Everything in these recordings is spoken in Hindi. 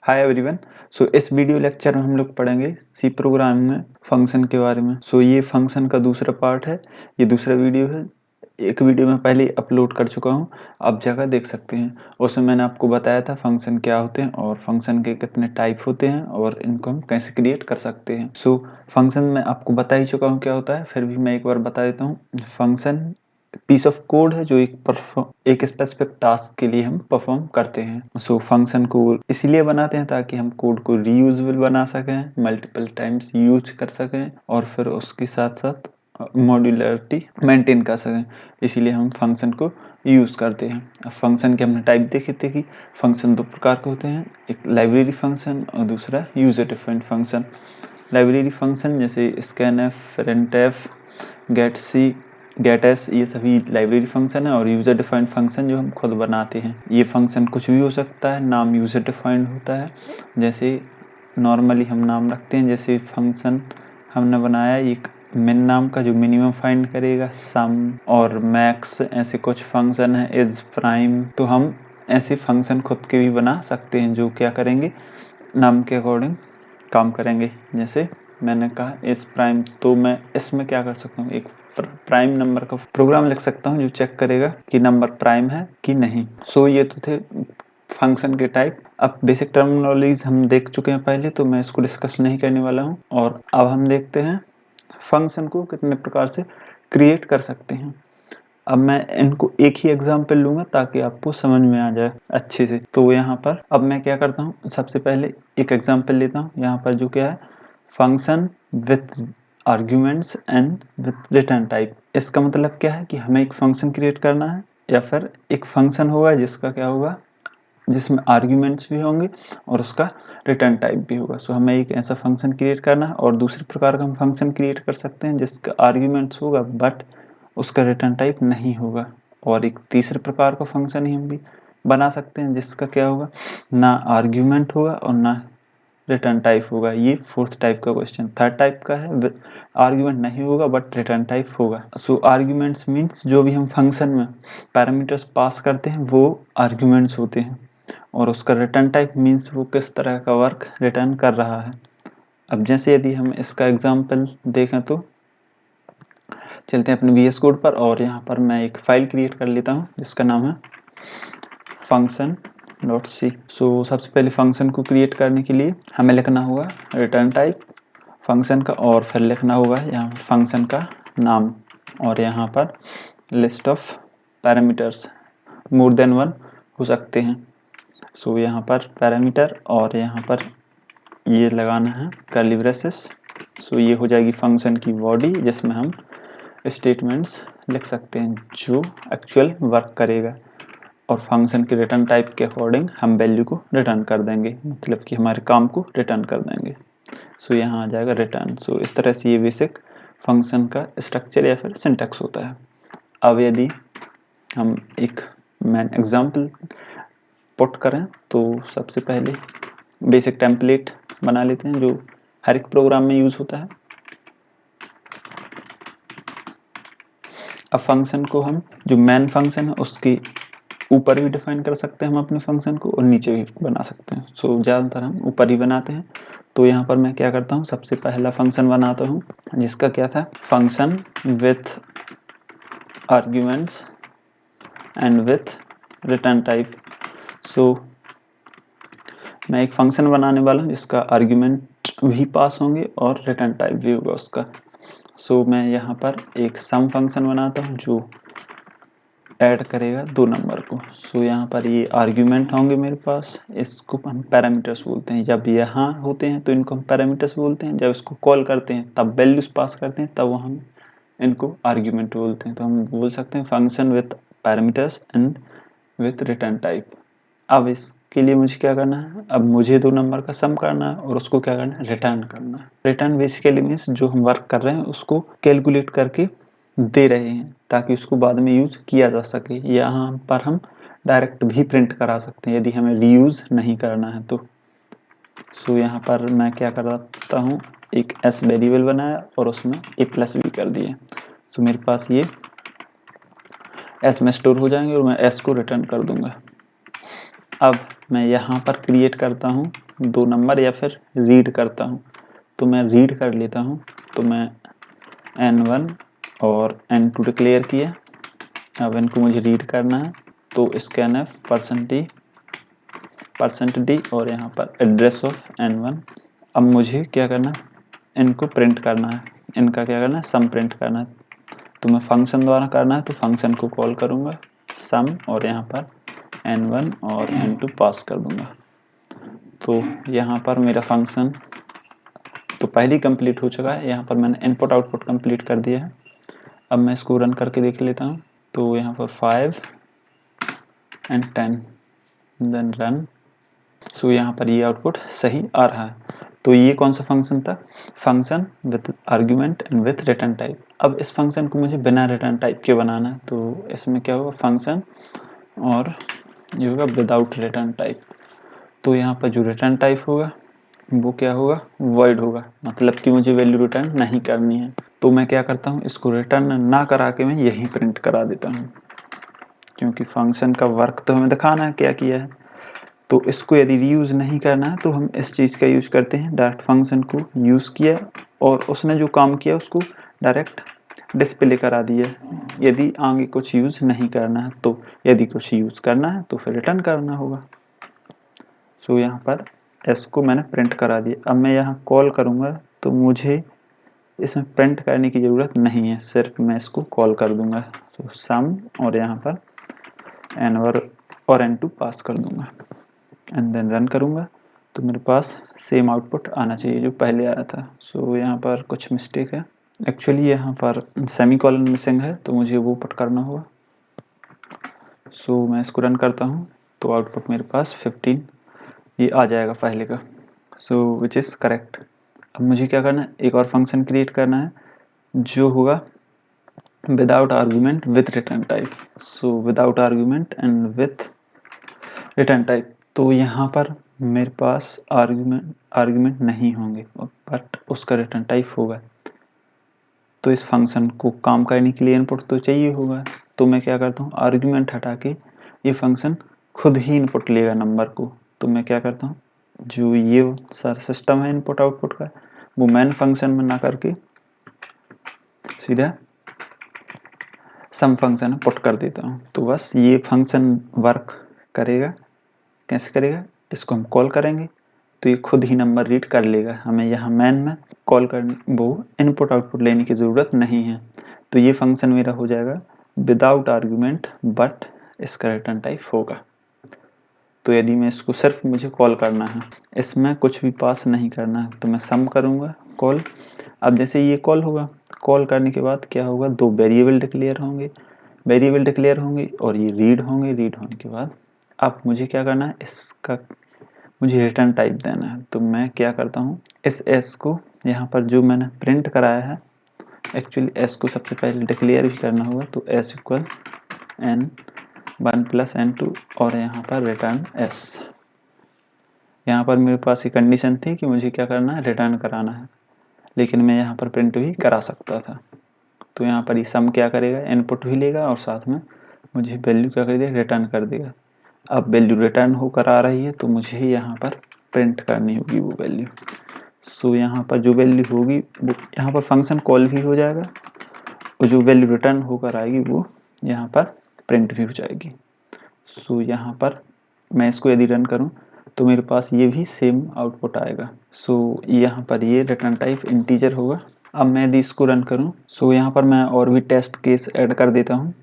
Hi everyone. इस वीडियो लेक्चर में हम लोग पढ़ेंगे सी प्रोग्रामिंग में फंक्शन के बारे में। ये फंक्शन का दूसरा पार्ट है, ये दूसरा वीडियो है। एक वीडियो में पहले अपलोड कर चुका हूँ, आप जगह देख सकते हैं। उसमें मैंने आपको बताया था फंक्शन क्या होते हैं और फंक्शन के कितने टाइप होते हैं और इनको हम कैसे क्रिएट कर सकते हैं। फंक्शन में आपको बता ही चुका हूँ क्या होता है, फिर भी मैं एक बार बता देता हूँ। फंक्शन पीस ऑफ कोड है जो एक स्पेसिफिक टास्क के लिए हम परफॉर्म करते हैं। फंक्शन को इसलिए बनाते हैं ताकि हम कोड को रीयूजेबल बना सकें, मल्टीपल टाइम्स यूज कर सकें और फिर उसके साथ साथ मॉड्यूलरिटी मेंटेन कर सकें। इसीलिए हम फंक्शन को यूज करते हैं। अब फंक्शन के हमने टाइप देखे थे कि फंक्शन दो प्रकार के होते हैं, एक लाइब्रेरी फंक्शन और दूसरा user defined function. Library function जैसे स्कैनफ, प्रिंटफ, गेटसी, गेटस, ये सभी लाइब्रेरी फंक्शन है। और यूजर डिफाइंड फंक्शन जो हम खुद बनाते हैं। ये फंक्शन कुछ भी हो सकता है, नाम यूजर डिफाइंड होता है। जैसे नॉर्मली हम नाम रखते हैं, जैसे फंक्शन हमने बनाया एक मिन नाम का जो मिनिमम फाइंड करेगा, सम और मैक्स, ऐसे कुछ फंक्शन है, इज, प्राइम। तो हम ऐसे फंक्शन खुद के भी बना सकते हैं जो क्या करेंगे, नाम के अकॉर्डिंग काम करेंगे। जैसे मैंने कहा इस प्राइम, तो मैं इसमें क्या कर सकता हूँ, एक प्राइम नंबर का प्रोग्राम लिख सकता हूँ जो चेक करेगा कि नंबर प्राइम है कि नहीं। ये तो थे फंक्शन के टाइप। अब बेसिक टर्मिनोलॉजीज हम देख चुके हैं पहले, तो मैं इसको डिस्कस नहीं करने वाला हूँ। और अब हम देखते हैं फंक्शन को कितने प्रकार से क्रिएट कर सकते हैं। अब मैं इनको एक ही एग्जाम्पल लूंगा ताकि आपको समझ में आ जाए अच्छे से। तो यहाँ पर अब मैं क्या करता हूँ, सबसे पहले एक एग्जाम्पल लेता हूँ। यहाँ पर जो क्या है, function with arguments and with return type. इसका मतलब क्या है कि हमें एक फंक्शन क्रिएट करना है, या फिर एक फंक्शन होगा जिसका क्या होगा, जिसमें आर्ग्यूमेंट्स भी होंगे और उसका रिटर्न टाइप भी होगा। हमें एक ऐसा फंक्शन क्रिएट करना है। और दूसरे प्रकार का हम फंक्शन क्रिएट कर सकते हैं जिसका आर्ग्यूमेंट्स होगा बट उसका रिटर्न टाइप नहीं होगा। और एक तीसरे प्रकार का फंक्शन ही हम भी बना सकते हैं जिसका क्या होगा, ना आर्ग्यूमेंट होगा और ना रिटर्न टाइप होगा। ये फोर्थ टाइप का क्वेश्चन। थर्ड टाइप का है आर्ग्यूमेंट नहीं होगा बट रिटर्न टाइप होगा। आर्ग्यूमेंट्स मीन्स जो भी हम फंक्शन में पैरामीटर्स पास करते हैं वो आर्ग्यूमेंट्स होते हैं। और उसका रिटर्न टाइप मीन्स वो किस तरह का वर्क रिटर्न कर रहा है। अब जैसे यदि हम इसका एग्जाम्पल देखें तो चलते हैं अपने VS कोड पर, और यहाँ पर मैं एक फाइल क्रिएट कर लेता हूँ जिसका नाम है function.c। सबसे पहले फंक्शन को क्रिएट करने के लिए हमें लिखना होगा रिटर्न टाइप फंक्शन का, और फिर लिखना होगा यहाँ फंक्शन का नाम, और यहाँ पर list of parameters, more than one हो सकते हैं। यहाँ पर पैरामीटर और यहाँ पर ये लगाना है कर्ली ब्रेसेस। ये हो जाएगी फंक्शन की बॉडी जिसमें हम स्टेटमेंट्स लिख सकते हैं जो एक्चुअल वर्क करेगा। और फंक्शन के रिटर्न टाइप के अकॉर्डिंग हम वैल्यू को रिटर्न कर देंगे, मतलब कि हमारे काम को रिटर्न कर देंगे। यहाँ आ जाएगा रिटर्न। इस तरह से ये बेसिक फंक्शन का स्ट्रक्चर या फिर सिंटैक्स होता है। अब यदि हम एक मैन एग्जाम्पल पुट करें तो सबसे पहले बेसिक टेम्पलेट बना लेते हैं जो हर एक प्रोग्राम में यूज होता है। अब फंक्शन को हम जो मेन फंक्शन है उसके ऊपर भी डिफाइन कर सकते हैं हम अपने फंक्शन को, और नीचे भी बना सकते हैं। ज़्यादातर हम ऊपर ही बनाते हैं। तो यहाँ पर मैं क्या करता हूँ, सबसे पहला फंक्शन बनाता हूँ जिसका क्या था, function with arguments and with return type. मैं एक फंक्शन बनाने वाला हूँ जिसका आर्ग्यूमेंट भी पास होंगे और रिटर्न टाइप भी होगा उसका। मैं यहाँ पर एक सम फंक्शन बनाता हूँ जो ऐड करेगा 2 नंबर को। यहाँ पर ये आर्ग्यूमेंट होंगे मेरे पास, इसको हम पैरामीटर्स बोलते हैं। जब यहाँ होते हैं तो इनको हम पैरामीटर्स बोलते हैं, जब इसको कॉल करते हैं तब वैल्यूज पास करते हैं तब हम इनको आर्ग्यूमेंट बोलते हैं। तो हम बोल सकते हैं function with parameters and with return type. अब इसके लिए मुझे क्या करना है, अब मुझे 2 नंबर का सम करना है और उसको क्या करना है, रिटर्न करना है। रिटर्न बेसिकली मीन्स जो हम वर्क कर रहे हैं उसको कैलकुलेट करके दे रहे हैं ताकि उसको बाद में यूज किया जा सके। यहाँ पर हम डायरेक्ट भी प्रिंट करा सकते हैं यदि हमें रीयूज नहीं करना है तो। यहाँ पर मैं क्या करता हूँ, एक s वेरिएबल बनाया और उसमें a+ भी कर दिए। मेरे पास ये s में स्टोर हो जाएंगे और मैं s को रिटर्न कर दूंगा। अब मैं यहाँ पर क्रिएट करता हूँ दो नंबर या फिर रीड करता हूँ, तो मैं रीड कर लेता हूँ। तो मैं n1 और n2 डिक्लेयर किया। अब इनको मुझे रीड करना है, तो scanf %d और यहाँ पर एड्रेस ऑफ n1। अब मुझे क्या करना है, इनको प्रिंट करना है, इनका क्या करना है, सम प्रिंट करना है। तो मैं फंक्शन द्वारा करना है, तो फंक्शन को कॉल करूँगा सम और यहाँ पर n1 और n2 पास कर दूंगा। तो यहाँ पर मेरा फंक्शन तो पहले कंप्लीट हो चुका है। यहाँ पर मैंने इनपुट आउटपुट कंप्लीट कर दिया है। अब मैं इसको रन करके देख लेता हूँ। तो यहाँ पर 5 and 10 देन रन। सो यहाँ पर ये आउटपुट सही आ रहा है। तो ये कौन सा फंक्शन था, function with argument and with return type. अब इस फंक्शन को मुझे बिना रिटर्न टाइप के बनाना है, तो इसमें क्या होगा, फंक्शन और ये होगा विदाउट रिटर्न टाइप। तो यहाँ पर जो रिटर्न टाइप होगा वो क्या होगा, वॉइड होगा, मतलब कि मुझे वैल्यू रिटर्न नहीं करनी है। तो मैं क्या करता हूँ, इसको रिटर्न ना करा के मैं यहीं प्रिंट करा देता हूँ, क्योंकि फंक्शन का वर्क तो हमें दिखाना है क्या किया है। तो इसको यदि रीयूज नहीं करना है तो हम इस चीज़ का यूज करते हैं, डायरेक्ट फंक्शन को यूज़ किया और उसने जो काम किया उसको डायरेक्ट डिस्प्ले करा दिया, यदि आगे कुछ यूज़ नहीं करना है। तो यदि कुछ यूज़ करना है तो फिर रिटर्न करना होगा। सो यहाँ पर एस को मैंने प्रिंट करा दिया। अब मैं यहाँ कॉल करूँगा तो मुझे इसमें प्रिंट करने की ज़रूरत नहीं है, सिर्फ मैं इसको कॉल कर दूँगा। तो सम और यहाँ पर n1 और n2 पास कर दूँगा एंड देन रन करूँगा। तो मेरे पास सेम आउटपुट आना चाहिए जो पहले आया था। सो यहाँ पर कुछ मिस्टेक है, एक्चुअली यहाँ पर सेमीकोलन मिसिंग है, तो मुझे वो पुट करना होगा। सो मैं इसको रन करता हूँ तो आउटपुट मेरे पास 15 ये आ जाएगा पहले का। सो विच इज़ करेक्ट। अब मुझे क्या करना है, एक और फंक्शन क्रिएट करना है जो होगा without argument with return type. So without argument and with return type. तो यहाँ पर मेरे पास आर्गूमेंट नहीं होंगे बट उसका रिटर्न टाइप होगा। तो इस फंक्शन को काम करने के लिए इनपुट तो चाहिए होगा, तो मैं क्या करता हूँ, आर्गूमेंट हटा के ये फंक्शन खुद ही इनपुट लेगा नंबर को। तो मैं क्या करता हूँ, जो ये सारा सिस्टम है इनपुट आउटपुट का वो मेन फंक्शन में ना करके सीधा सम फंक्शन पुट कर देता हूँ। तो बस ये फंक्शन वर्क करेगा। कैसे करेगा, इसको हम कॉल करेंगे तो ये खुद ही नंबर रीड कर लेगा, हमें यहाँ मैन में कॉल करने वो इनपुट आउटपुट लेने की ज़रूरत नहीं है। तो ये फंक्शन मेरा हो जाएगा विदाउट आर्गूमेंट बट इसका रिटर्न टाइप होगा। तो यदि मैं इसको सिर्फ मुझे कॉल करना है, इसमें कुछ भी पास नहीं करना है, तो मैं सम करूँगा कॉल। अब जैसे ये कॉल होगा, कॉल करने के बाद क्या होगा, दो वेरिएबल डिक्लेयर होंगे और ये रीड होंगे। रीड होने के बाद अब मुझे क्या करना है, इसका मुझे रिटर्न टाइप देना है। तो मैं क्या करता हूँ, इस एस को यहाँ पर जो मैंने प्रिंट कराया है, एक्चुअली एस को सबसे पहले डिक्लेयर भी करना होगा। तो एस इक्वल n1 + n2 और यहाँ पर रिटर्न एस। यहाँ पर मेरे पास ये कंडीशन थी कि मुझे क्या करना है, रिटर्न कराना है, लेकिन मैं यहाँ पर प्रिंट भी करा सकता था। तो यहाँ पर ये सम क्या करेगा, इनपुट भी लेगा और साथ में मुझे वैल्यू क्या कर देगा, रिटर्न कर देगा। अब वैल्यू रिटर्न होकर आ रही है तो मुझे यहाँ पर प्रिंट करनी होगी वो वैल्यू। सो यहाँ पर जो वैल्यू होगी वो यहाँ पर फंक्शन कॉल भी हो जाएगा और जो वैल्यू रिटर्न होकर आएगी वो यहाँ पर प्रिंट भी हो जाएगी। सो यहाँ पर मैं इसको यदि रन करूँ तो मेरे पास ये भी सेम आउटपुट आएगा। सो यहाँ पर ये रिटर्न टाइप इंटीजर होगा। अब मैं यदि इसको रन करूँ, सो यहाँ पर मैं और भी टेस्ट केस ऐड कर देता हूँ।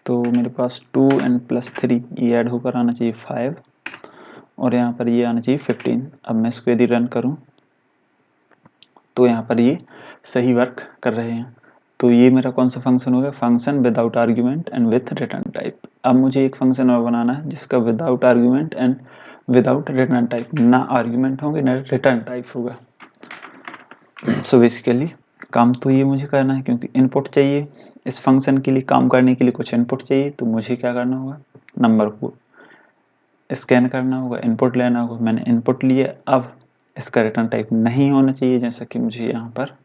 तो मेरे पास 2n + 3 ये ऐड होकर आना चाहिए 5 और यहाँ पर ये आना चाहिए 15। अब मैं इसको यदि रन करूँ तो यहाँ पर ये सही वर्क कर रहे हैं। तो ये मेरा कौन सा फंक्शन होगा, function without argument and with return type. अब मुझे एक फंक्शन और बनाना है जिसका without argument and without return type, ना आर्ग्यूमेंट होंगे ना रिटर्न टाइप होगा। सो बेसिकली काम तो ये मुझे करना है, क्योंकि इनपुट चाहिए इस फंक्शन के लिए, काम करने के लिए कुछ इनपुट चाहिए। तो मुझे क्या करना होगा, नंबर को स्कैन करना होगा, इनपुट लेना होगा। मैंने इनपुट लिया, अब इसका रिटर्न टाइप नहीं होना चाहिए जैसा कि मुझे यहाँ पर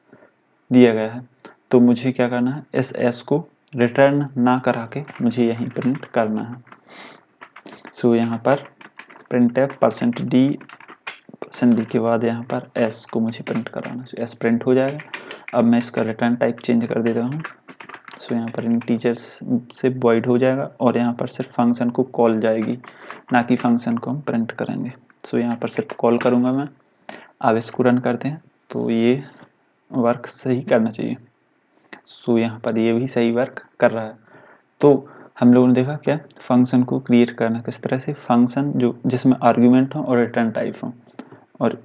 दिया गया है। तो मुझे क्या करना है, इस एस को रिटर्न ना करा के मुझे यहीं प्रिंट करना है। सो यहाँ पर printf %d % के बाद यहाँ पर एस को मुझे प्रिंट कराना है, एस प्रिंट हो जाएगा। अब मैं इसका रिटर्न टाइप चेंज कर देता हूँ। सो यहाँ पर इंटीजर्स से वॉइड हो जाएगा और यहाँ पर सिर्फ फंक्शन को कॉल जाएगी, ना कि फंक्शन को हम प्रिंट करेंगे। सो यहाँ पर सिर्फ कॉल करूँगा मैं। अब इसको रन करते हैं तो ये वर्क सही करना चाहिए। सो यहाँ पर ये भी सही वर्क कर रहा है। तो हम लोगों ने देखा क्या, फंक्शन को क्रिएट करना किस तरह से, फंक्शन जो जिसमें आर्ग्यूमेंट हो और रिटर्न टाइप हो, और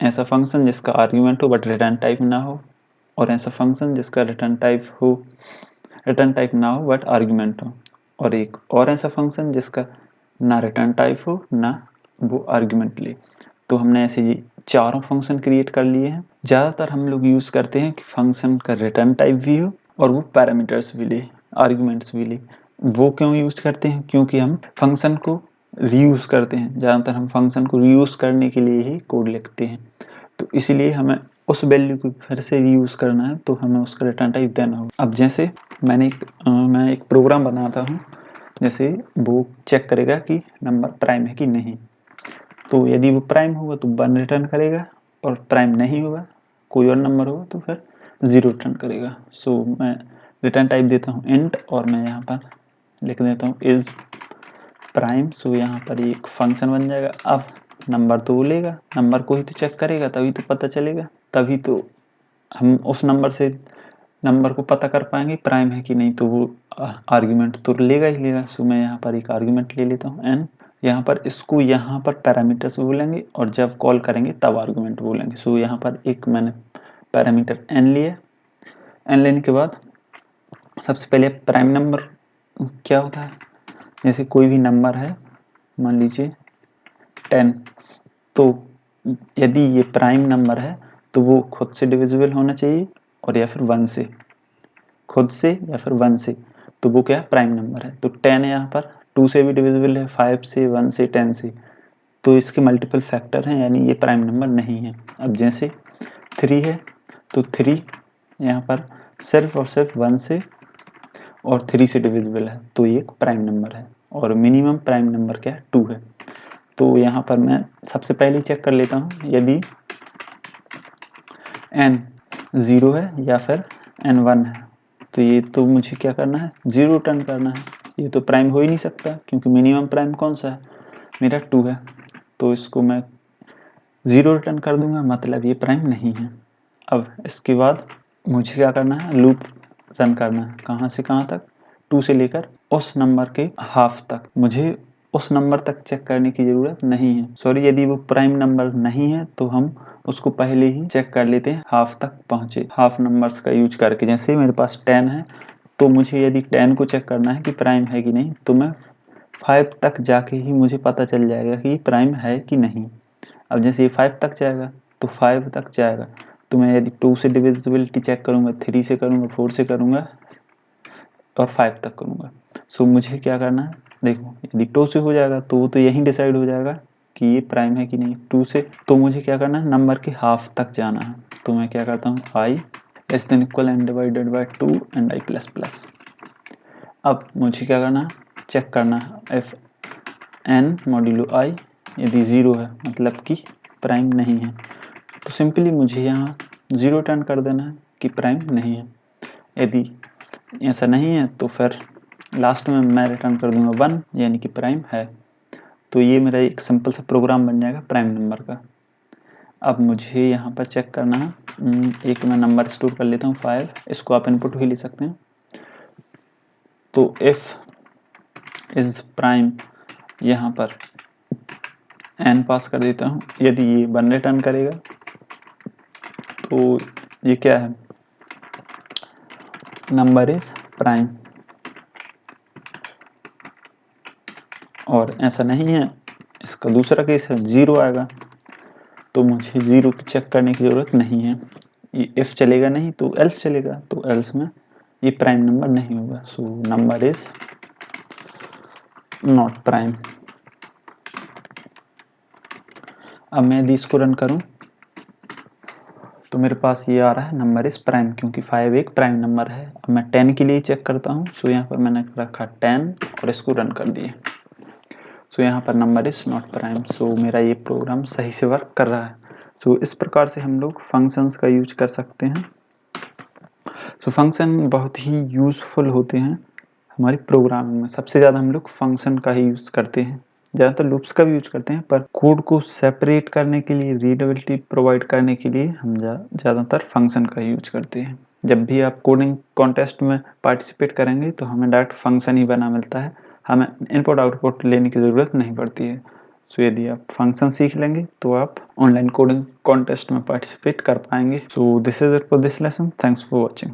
ऐसा फंक्शन जिसका आर्ग्यूमेंट हो बट रिटर्न टाइप ना हो, और ऐसा फंक्शन जिसका रिटर्न टाइप ना हो बट आर्ग्यूमेंट हो, और एक और ऐसा फंक्शन जिसका ना रिटर्न टाइप हो ना वो आर्ग्यूमेंट ले। तो हमने ऐसे ये चारों फंक्शन क्रिएट कर लिए हैं। ज़्यादातर हम लोग यूज़ करते हैं कि फंक्शन का रिटर्न टाइप भी हो और वो पैरामीटर्स भी ले, आर्ग्यूमेंट्स भी ले। वो क्यों यूज़ करते हैं, क्योंकि हम फंक्शन को रीयूज़ करते हैं। ज़्यादातर हम फंक्शन को रीयूज़ करने के लिए ही कोड लिखते हैं, तो इसीलिए हमें उस वैल्यू को फिर से रीयूज़ करना है, तो हमें उसका रिटर्न टाइप देना होगा। अब जैसे मैं एक प्रोग्राम बनाता हूँ, जैसे वो चेक करेगा कि नंबर प्राइम है कि नहीं। तो यदि वो प्राइम होगा तो 1 रिटर्न करेगा, और प्राइम नहीं होगा, कोई और नंबर होगा तो फिर 0 रिटर्न करेगा। सो मैं रिटर्न टाइप देता हूँ इंट, और मैं यहाँ पर लिख देता हूँ इज़ प्राइम। सो यहाँ पर एक फंक्शन बन जाएगा। अब नंबर तो वो लेगा, नंबर को ही तो चेक करेगा, तभी तो पता चलेगा, तभी तो हम उस नंबर को पता कर पाएंगे प्राइम है कि नहीं। तो वो आर्ग्यूमेंट तो लेगा ही लेगा। सो मैं यहाँ पर एक आर्ग्यूमेंट ले लेता हूँ एन। यहाँ पर इसको यहाँ पर पैरामीटर्स बोलेंगे, और जब कॉल करेंगे तब आर्ग्यूमेंट बोलेंगे। सो यहाँ पर एक मैंने पैरामीटर एन लिया। एन लेने के बाद सबसे पहले प्राइम नंबर क्या होता है, जैसे कोई भी नंबर है, मान लीजिए 10, तो यदि ये प्राइम नंबर है तो वो खुद से डिविजिबल होना चाहिए, और या फिर 1 से, खुद से या फिर 1 से, तो वो क्या है, प्राइम नंबर है। तो 10 यहाँ पर 2 से भी डिविजिबल है, 5 से, 1 से, 10 से, तो इसके मल्टीपल फैक्टर हैं, यानी ये प्राइम नंबर नहीं है। अब जैसे 3 है तो 3 यहाँ पर सिर्फ और सिर्फ 1 से और 3 से डिविजिबल है, तो ये एक प्राइम नंबर है। और मिनिमम प्राइम नंबर क्या है, 2 है। तो यहाँ पर मैं सबसे पहले चेक कर लेता हूँ यदि n 0 है या फिर n 1 है, तो ये तो मुझे क्या करना है, 0 रिटर्न करना है। ये तो प्राइम हो ही नहीं सकता, क्योंकि मिनिमम प्राइम कौन सा है, मेरा 2 है। तो इसको मैं 0 रिटर्न कर दूंगा, मतलब ये प्राइम नहीं है। अब इसके बाद मुझे क्या करना है, लूप रन करना है। कहाँ से कहाँ तक, 2 से लेकर उस नंबर के हाफ तक। मुझे उस नंबर तक चेक करने की ज़रूरत नहीं है। सॉरी, यदि वो प्राइम नंबर नहीं है तो हम उसको पहले ही चेक कर लेते हैं, हाफ तक पहुँचे, हाफ नंबर्स का यूज करके। जैसे मेरे पास 10 है, तो मुझे यदि 10 को चेक करना है कि प्राइम है कि नहीं, तो मैं 5 तक जाके ही मुझे पता चल जाएगा कि प्राइम है कि नहीं। अब जैसे ये 5 तक जाएगा तो 5 तक जाएगा, तो मैं यदि 2 से डिविजिबिलिटी चेक करूँगा, 3 से करूँगा, 4 से करूँगा और 5 तक करूँगा। सो मुझे क्या करना है, देखो यदि 2 से हो जाएगा तो वो तो यहीं डिसाइड हो जाएगा कि ये प्राइम है कि नहीं। 2 से तो मुझे क्या करना है, नंबर के हाफ तक जाना है। तो मैं क्या करता हूँ, i less than equal n divided by 2 and i plus plus. अब मुझे क्या करना है, चेक करना है if n मॉड्यूलो i यदि 0 है, मतलब कि प्राइम नहीं है, तो सिंपली मुझे यहाँ 0 टर्न कर देना है कि प्राइम नहीं है। यदि ऐसा नहीं है तो फिर लास्ट में मैं रिटर्न कर दूंगा 1, यानी कि प्राइम है। तो ये मेरा एक सिंपल सा प्रोग्राम बन जाएगा प्राइम नंबर का। अब मुझे यहाँ पर चेक करना है, एक मैं नंबर स्टोर कर लेता हूँ 5, इसको आप इनपुट भी ले सकते हैं। तो इफ इज प्राइम, यहाँ पर n पास कर देता हूँ। यदि ये 1 रिटर्न करेगा तो ये क्या है, नंबर इज प्राइम। और ऐसा नहीं है, इसका दूसरा केस है 0 आएगा, तो मुझे 0 चेक करने की ज़रूरत नहीं है। ये इफ चलेगा नहीं तो एल्स चलेगा, तो एल्स में ये प्राइम नंबर नहीं होगा। So number is not prime. अब मैं यदि इसको रन करूं तो मेरे पास ये आ रहा है नंबर इज प्राइम, क्योंकि 5 एक प्राइम नंबर है। अब मैं 10 के लिए चेक करता हूं। सो यहाँ पर मैंने रखा 10 और इसको रन कर दिए। सो यहाँ पर नंबर इज नॉट प्राइम। सो मेरा ये प्रोग्राम सही से वर्क कर रहा है। सो इस प्रकार से हम लोग फंक्शंस का यूज कर सकते हैं। सो फंक्शन बहुत ही यूजफुल होते हैं हमारी प्रोग्रामिंग में। सबसे ज़्यादा हम लोग फंक्शन का ही यूज़ करते हैं, ज़्यादातर लूप्स का भी यूज करते हैं, पर कोड को सेपरेट करने के लिए, रीडेबिलिटी प्रोवाइड करने के लिए हम ज़्यादातर फंक्शन का यूज करते हैं। जब भी आप कोडिंग कॉन्टेस्ट में पार्टिसिपेट करेंगे तो हमें डायरेक्ट फंक्शन ही बना मिलता है, हमें इनपुट आउटपुट लेने की ज़रूरत नहीं पड़ती है। सो यदि आप फंक्शन सीख लेंगे तो आप ऑनलाइन कोडिंग कॉन्टेस्ट में पार्टिसिपेट कर पाएंगे। So this is it for this lesson. Thanks for watching.